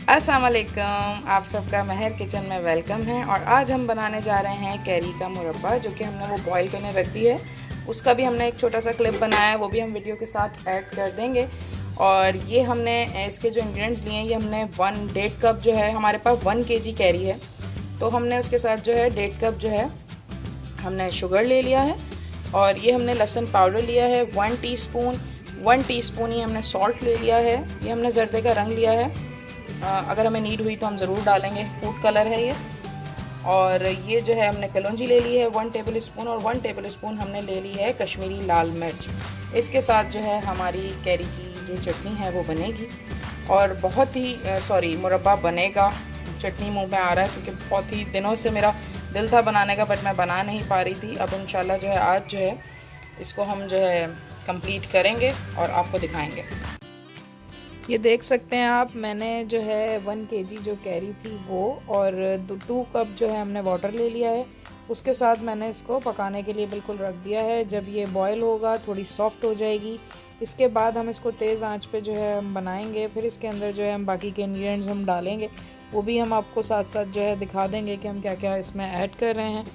अस्सलाम वालेकुम, आप सबका महर किचन में वेलकम है। और आज हम बनाने जा रहे हैं कैरी का मुरब्बा, जो कि हमने वो बॉईल करने रख दी है। उसका भी हमने एक छोटा सा क्लिप बनाया है, वो भी हम वीडियो के साथ ऐड कर देंगे। और ये हमने इसके जो इंग्रेडिएंट्स लिए हैं, ये हमने 1.5 कप जो है, हमारे पास 1 kg कैरी है, तो हमने उसके साथ जो है 1.5 कप जो है हमने शुगर ले लिया है। और ये हमने लहसुन पाउडर लिया है 1 टीस्पून ही हमने सॉल्ट ले लिया है। ये हमने जर्दे का रंग लिया है, अगर हमें नीड हुई तो हम ज़रूर डालेंगे, फूड कलर है ये। और ये जो है हमने कलौंजी ले ली है 1 टेबलस्पून, और 1 टेबलस्पून हमने ले ली है कश्मीरी लाल मिर्च। इसके साथ जो है हमारी कैरी की जो चटनी है वो बनेगी, और बहुत ही मुरब्बा बनेगा। चटनी मुंह में आ रहा है क्योंकि बहुत ही दिनों से मेरा दिल था बनाने का, बट मैं बना नहीं पा रही थी। अब इंशाल्लाह जो है आज जो है इसको हम जो है कंप्लीट करेंगे और आपको दिखाएंगे। ये देख सकते हैं आप, मैंने जो है 1 kg जो कैरी थी वो, और 2 कप जो है हमने वाटर ले लिया है। उसके साथ मैंने इसको पकाने के लिए बिल्कुल रख दिया है। जब ये बॉयल होगा, थोड़ी सॉफ्ट हो जाएगी, इसके बाद हम इसको तेज़ आंच पे जो है हम बनाएंगे। फिर इसके अंदर जो है हम बाकी के इंग्रेडिएंट्स हम डालेंगे, वो भी हम आपको साथ साथ जो है दिखा देंगे कि हम क्या क्या इसमें ऐड कर रहे हैं।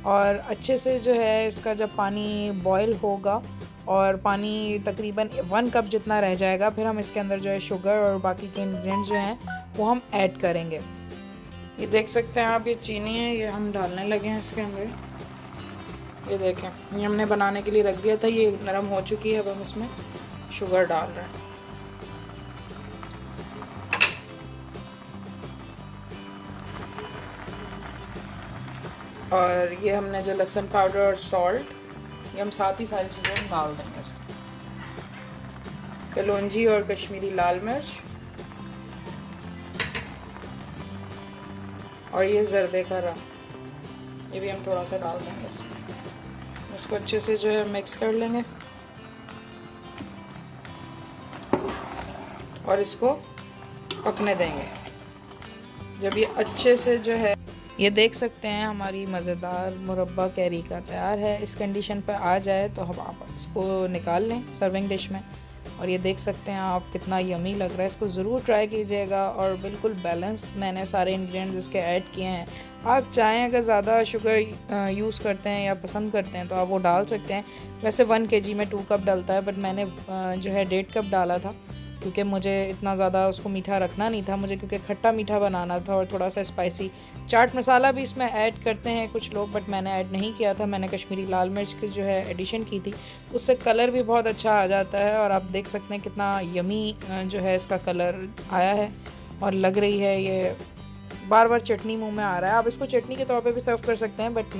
और अच्छे से जो है इसका जब पानी बॉयल होगा और पानी तकरीबन 1 कप जितना रह जाएगा, फिर हम इसके अंदर जो है शुगर और बाकी के इंग्रेडिएंट्स जो हैं वो हम ऐड करेंगे। ये देख सकते हैं आप, ये चीनी है, ये हम डालने लगे हैं इसके अंदर। ये देखें, ये हमने बनाने के लिए रख दिया था, ये नरम हो चुकी है। अब हम इसमें शुगर डाल रहे हैं। और ये हमने जो लहसुन पाउडर और सॉल्ट, ये हम साथ ही सारी चीज़ें डाल देंगे इसमें। कलौंजी और कश्मीरी लाल मिर्च, और ये जर्दे का रंग, ये भी हम थोड़ा सा डाल देंगे इसमें। इसको अच्छे से जो है मिक्स कर लेंगे और इसको पकने देंगे। जब ये अच्छे से जो है, ये देख सकते हैं हमारी मज़ेदार मुरब्बा कैरी का तैयार है। इस कंडीशन पे आ जाए तो हम आप इसको निकाल लें सर्विंग डिश में। और ये देख सकते हैं आप, कितना यमी लग रहा है। इसको ज़रूर ट्राई कीजिएगा, और बिल्कुल बैलेंस मैंने सारे इंग्रेडिएंट्स इसके ऐड किए हैं। आप चाहें अगर ज़्यादा शुगर यूज़ करते हैं या पसंद करते हैं तो आप वो डाल सकते हैं। वैसे 1 kg में 2 कप डलता है, बट मैंने जो है 1.5 कप डाला था, क्योंकि मुझे इतना ज़्यादा उसको मीठा रखना नहीं था मुझे, क्योंकि खट्टा मीठा बनाना था। और थोड़ा सा स्पाइसी चाट मसाला भी इसमें ऐड करते हैं कुछ लोग, बट मैंने ऐड नहीं किया था। मैंने कश्मीरी लाल मिर्च की जो है एडिशन की थी, उससे कलर भी बहुत अच्छा आ जाता है। और आप देख सकते हैं कितना यमी जो है इसका कलर आया है, और लग रही है ये बार बार चटनी मुंह में आ रहा है। आप इसको चटनी के तौर पे भी सर्व कर सकते हैं, बट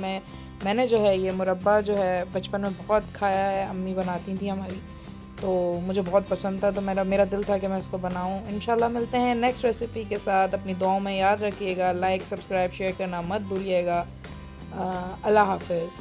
मैंने जो है ये मुरब्बा जो है बचपन में बहुत खाया है, अम्मी बनाती थी हमारी, तो मुझे बहुत पसंद था, तो मेरा दिल था कि मैं इसको बनाऊं। इंशाल्लाह मिलते हैं नेक्स्ट रेसिपी के साथ। अपनी दुआओं में याद रखिएगा, लाइक सब्सक्राइब शेयर करना मत भूलिएगा। अल्लाह हाफिज़।